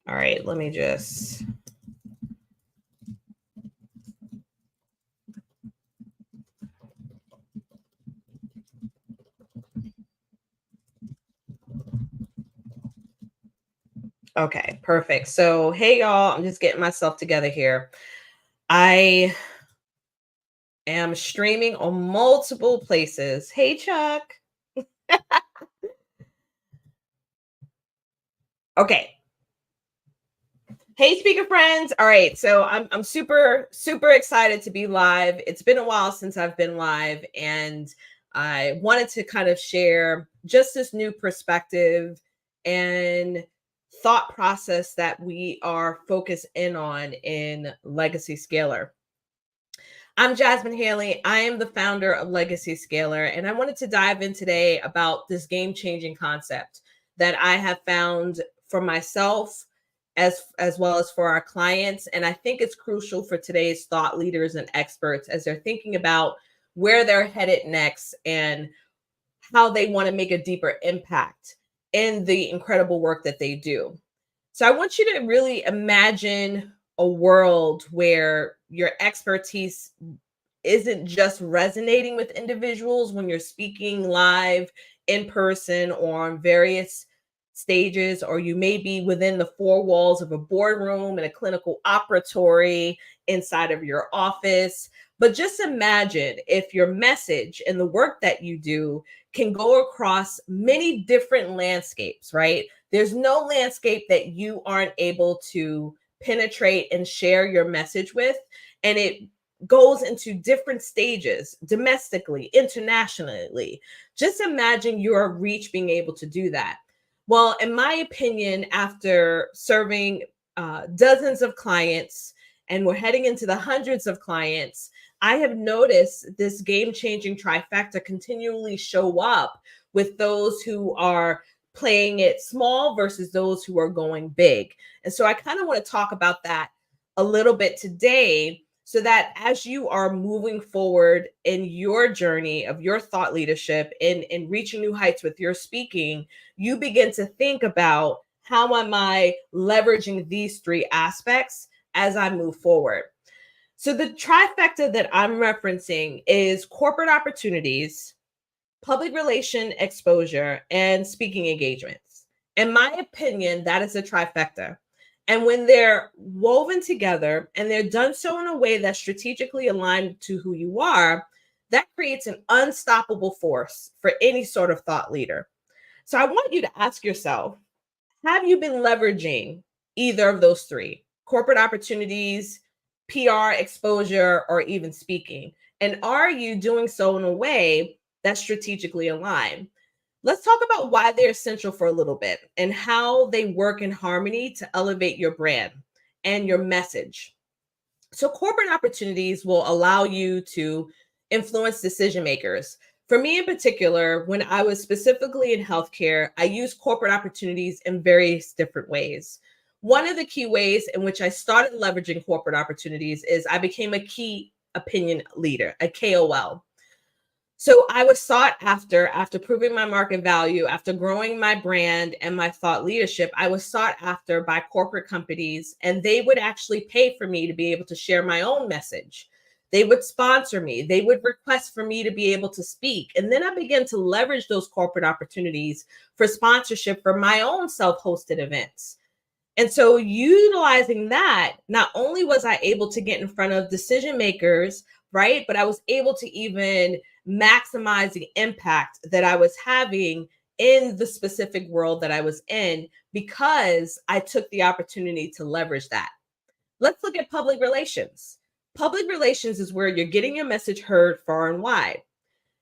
All right, let me just. Okay, perfect. So, hey, y'all, I'm just getting myself together here. I am streaming on multiple places. Hey, Chuck. Okay. Hey, speaker friends. All right. So I'm super excited to be live. It's been a while since I've been live, and I wanted to kind of share just this new perspective and thought process that we are focused in on in Legacy Scalar. I'm Jasmin Haley. I am the founder of Legacy Scalar, and I wanted to dive in today about this game-changing concept that I have found for myself as well as for our clients. And I think it's crucial for today's thought leaders and experts as they're thinking about where they're headed next and how they want to make a deeper impact in the incredible work that they do. So I want you to really imagine a world where your expertise isn't just resonating with individuals when you're speaking live in person or on various stages, or you may be within the four walls of a boardroom in a clinical operatory inside of your office. But just imagine if your message and the work that you do can go across many different landscapes, right? There's no landscape that you aren't able to penetrate and share your message with. And it goes into different stages domestically, internationally. Just imagine your reach being able to do that. Well, in my opinion, after serving dozens of clients, and we're heading into the hundreds of clients, I have noticed this game-changing trifecta continually show up with those who are playing it small versus those who are going big. And so I kind of want to talk about that a little bit today, so that as you are moving forward in your journey of your thought leadership and reaching new heights with your speaking, you begin to think about, how am I leveraging these three aspects as I move forward? So the trifecta that I'm referencing is corporate opportunities, public relation exposure, and speaking engagements. In my opinion, that is a trifecta. And when they're woven together and they're done so in a way that's strategically aligned to who you are, that creates an unstoppable force for any sort of thought leader. So I want you to ask yourself, have you been leveraging either of those three: corporate opportunities, PR exposure, or even speaking? And are you doing so in a way that's strategically aligned? Let's talk about why they're essential for a little bit and how they work in harmony to elevate your brand and your message. So, corporate opportunities will allow you to influence decision makers. For me in particular, when I was specifically in healthcare, I used corporate opportunities in various different ways. One of the key ways in which I started leveraging corporate opportunities is I became a key opinion leader, a KOL. So I was sought after proving my market value, after growing my brand and my thought leadership. I was sought after by corporate companies, and they would actually pay for me to be able to share my own message. They would sponsor me. They would request for me to be able to speak. And then I began to leverage those corporate opportunities for sponsorship for my own self-hosted events. And so, utilizing that, not only was I able to get in front of decision makers, right, but I was able to even maximize the impact that I was having in the specific world that I was in, because I took the opportunity to leverage that. Let's look at public relations. Public relations is where you're getting your message heard far and wide.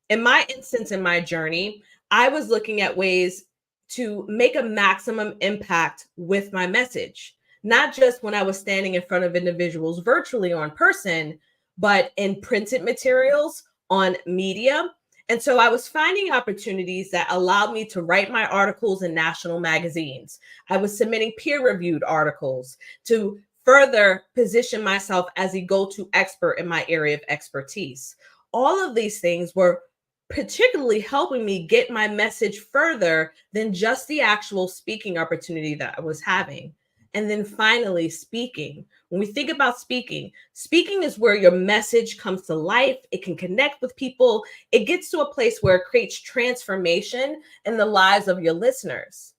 In my instance, in my journey, I was looking at ways to make a maximum impact with my message, not just when I was standing in front of individuals virtually or in person, but in printed materials, on media. And so I was finding opportunities that allowed me to write my articles in national magazines. I was submitting peer-reviewed articles to further position myself as a go-to expert in my area of expertise. All of these things were particularly helping me get my message further than just the actual speaking opportunity that I was having. And then finally, speaking. When we think about speaking, speaking is where your message comes to life. It can connect with people. It gets to a place where it creates transformation in the lives of your listeners.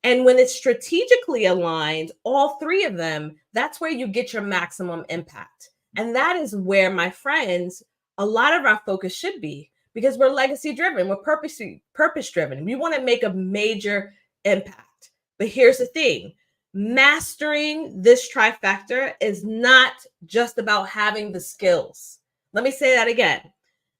And when it's strategically aligned, all three of them, that's where you get your maximum impact. And that is where, my friends, a lot of our focus should be, because we're legacy driven, we're purpose driven. We want to make a major impact. But here's the thing: mastering this trifecta is not just about having the skills. Let me say that again.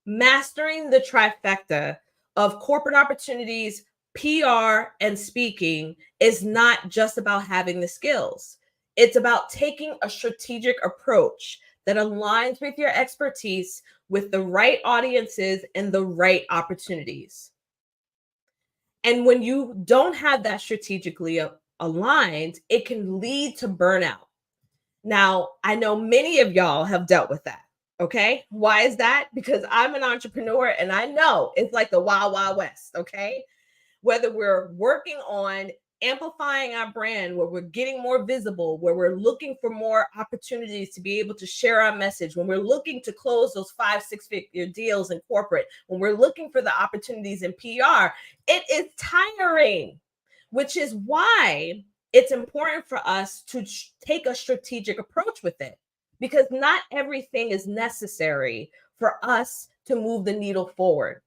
Mastering the trifecta of corporate opportunities, PR, and speaking is not just about having the skills. It's about taking a strategic approach that aligns with your expertise, with the right audiences and the right opportunities. And when you don't have that strategically aligned, it can lead to burnout. Now, I know many of y'all have dealt with that. Okay. Why is that? Because I'm an entrepreneur and I know it's like the wild, wild west. Okay. Whether we're working on amplifying our brand, where we're getting more visible, where we're looking for more opportunities to be able to share our message, when we're looking to close those 5-6 figure deals in corporate, when we're looking for the opportunities in PR, it is tiring, which is why it's important for us to take a strategic approach with it, because not everything is necessary for us to move the needle forward.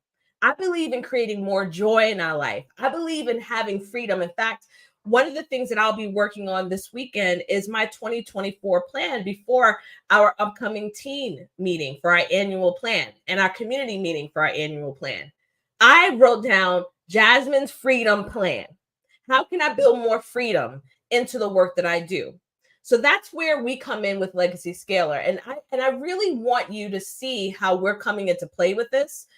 I believe in creating more joy in our life. I believe in having freedom. In fact, one of the things that I'll be working on this weekend is my 2024 plan before our upcoming teen meeting for our annual plan and our community meeting for our annual plan. I wrote down Jasmin's freedom plan. How can I build more freedom into the work that I do? So that's where we come in with Legacy Scaler. And I really want you to see how we're coming into play with this.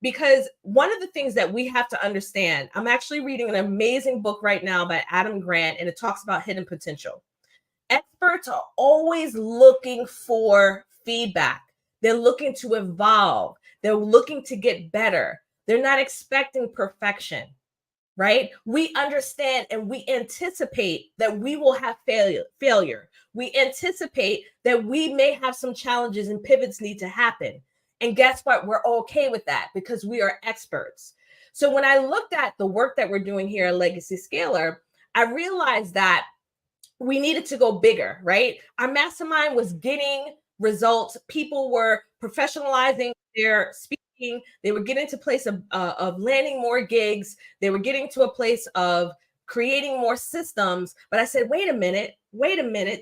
Because one of the things that we have to understand, I'm actually reading an amazing book right now by Adam Grant, and it talks about hidden potential. Experts are always looking for feedback. They're looking to evolve. They're looking to get better. They're not expecting perfection, right? We understand and we anticipate that we will have failure. We anticipate that we may have some challenges and pivots need to happen. And guess what? We're okay with that because we are experts. So when I looked at the work that we're doing here at Legacy Scaler, I realized that we needed to go bigger, right? Our mastermind was getting results. People were professionalizing their speaking. They were getting to a place of landing more gigs. They were getting to a place of creating more systems. But I said, wait a minute,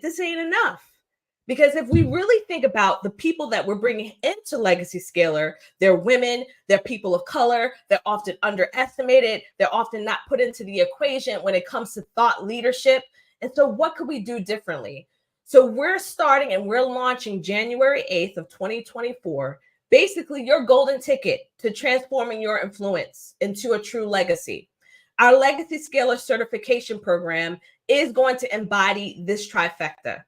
this ain't enough. Because if we really think about the people that we're bringing into Legacy Scaler, they're women, they're people of color, they're often underestimated, they're often not put into the equation when it comes to thought leadership. And so what could we do differently? So we're starting and we're launching January 8th of 2024, basically your golden ticket to transforming your influence into a true legacy. Our Legacy Scaler certification program is going to embody this trifecta.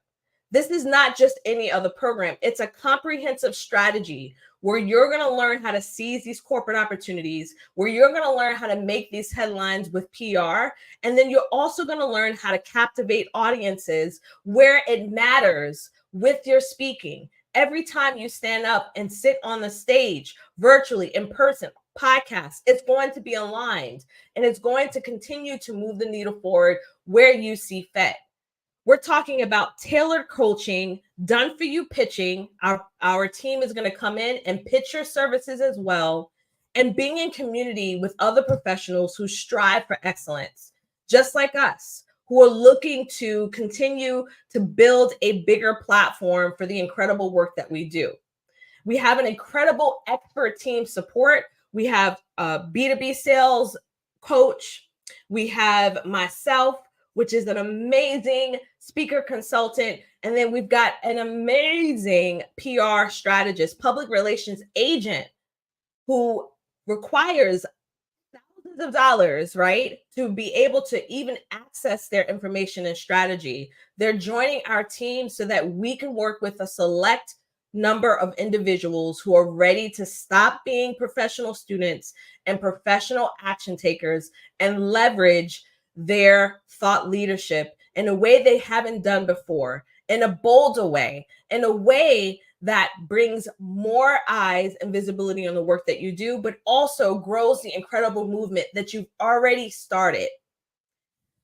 This is not just any other program. It's a comprehensive strategy where you're going to learn how to seize these corporate opportunities, where you're going to learn how to make these headlines with PR. And then you're also going to learn how to captivate audiences where it matters with your speaking. Every time you stand up and sit on the stage, virtually, in person, podcast, it's going to be aligned and it's going to continue to move the needle forward where you see fit. We're talking about tailored coaching, done for you pitching. Our team is going to come in and pitch your services as well, and being in community with other professionals who strive for excellence, just like us, who are looking to continue to build a bigger platform for the incredible work that we do. We have an incredible expert team support. We have a B2B sales coach. We have myself, which is an amazing speaker consultant. And then we've got an amazing PR strategist, public relations agent, who requires thousands of dollars, right, to be able to even access their information and strategy. They're joining our team so that we can work with a select number of individuals who are ready to stop being professional students and professional action takers and leverage their thought leadership in a way they haven't done before, in a bolder way, in a way that brings more eyes and visibility on the work that you do, but also grows the incredible movement that you've already started.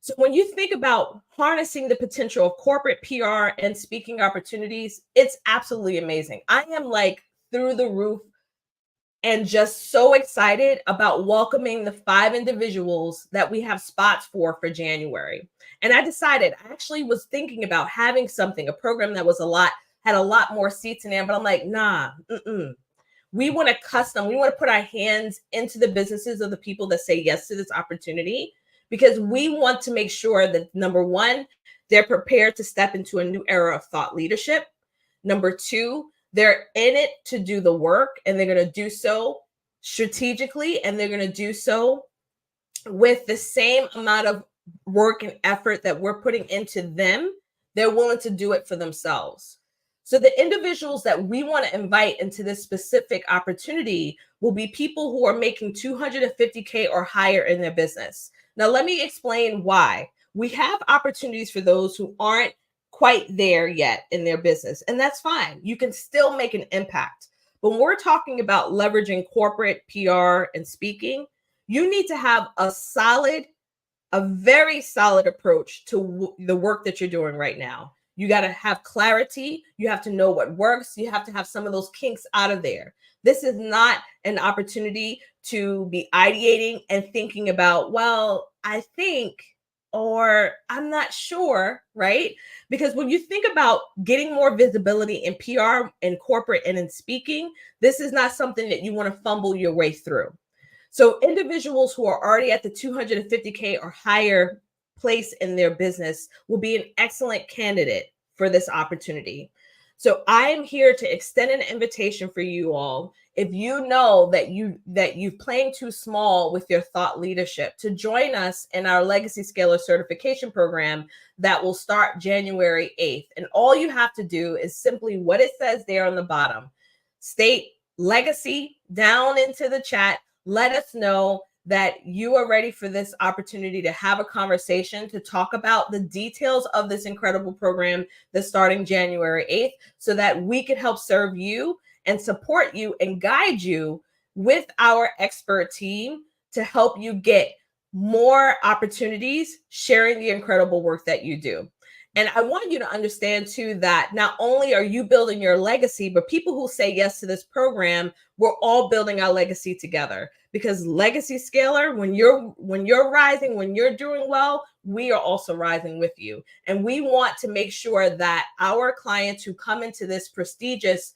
So when you think about harnessing the potential of corporate PR and speaking opportunities, it's absolutely amazing. I am like through the roof and just so excited about welcoming the 5 individuals that we have spots for January. And I decided, I actually was thinking about having something, a program that was had a lot more seats in there, but I'm like, nah, we want to custom, we want to put our hands into the businesses of the people that say yes to this opportunity, because we want to make sure that, number one, they're prepared to step into a new era of thought leadership. Number two, they're in it to do the work, and they're going to do so strategically, and they're going to do so with the same amount of work and effort that we're putting into them. They're willing to do it for themselves. So the individuals that we want to invite into this specific opportunity will be people who are making $250K or higher in their business. Now, let me explain why. We have opportunities for those who aren't quite there yet in their business, and that's fine. You can still make an impact. But when we're talking about leveraging corporate PR and speaking, you need to have a very solid approach to the work that you're doing right now. You got to have clarity. You have to know what works. You have to have some of those kinks out of there. This is not an opportunity to be ideating and thinking about, well, I think, or I'm not sure, right? Because when you think about getting more visibility in PR and corporate and in speaking, this is not something that you want to fumble your way through. So individuals who are already at the 250K or higher place in their business will be an excellent candidate for this opportunity. So I am here to extend an invitation for you all. If you know that you've playing too small with your thought leadership, to join us in our Legacy Scaler certification program that will start January 8th. And all you have to do is simply what it says there on the bottom. State legacy down into the chat. Let us know that you are ready for this opportunity to have a conversation, to talk about the details of this incredible program that's starting January 8th, so that we can help serve you and support you and guide you with our expert team to help you get more opportunities sharing the incredible work that you do. And I want you to understand too that not only are you building your legacy, but people who say yes to this program, we're all building our legacy together. Because Legacy Scaler, when you're rising, when you're doing well, we are also rising with you. And we want to make sure that our clients who come into this prestigious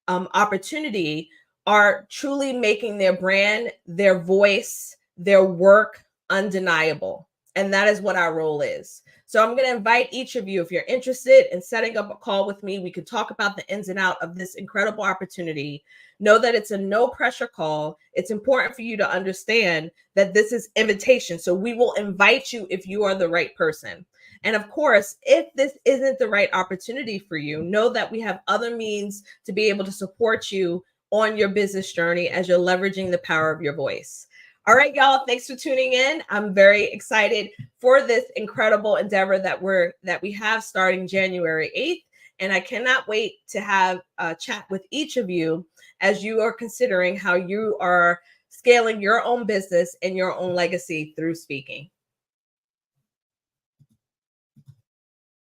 opportunity are truly making their brand, their voice, their work undeniable. And that is what our role is. So I'm going to invite each of you, if you're interested in setting up a call with me, we could talk about the ins and outs of this incredible opportunity. Know that it's a no pressure call. It's important for you to understand that this is invitation. So we will invite you if you are the right person. And of course, if this isn't the right opportunity for you, know that we have other means to be able to support you on your business journey as you're leveraging the power of your voice. All right, y'all, thanks for tuning in. I'm very excited for this incredible endeavor that we have starting January 8th. And I cannot wait to have a chat with each of you as you are considering how you are scaling your own business and your own legacy through speaking.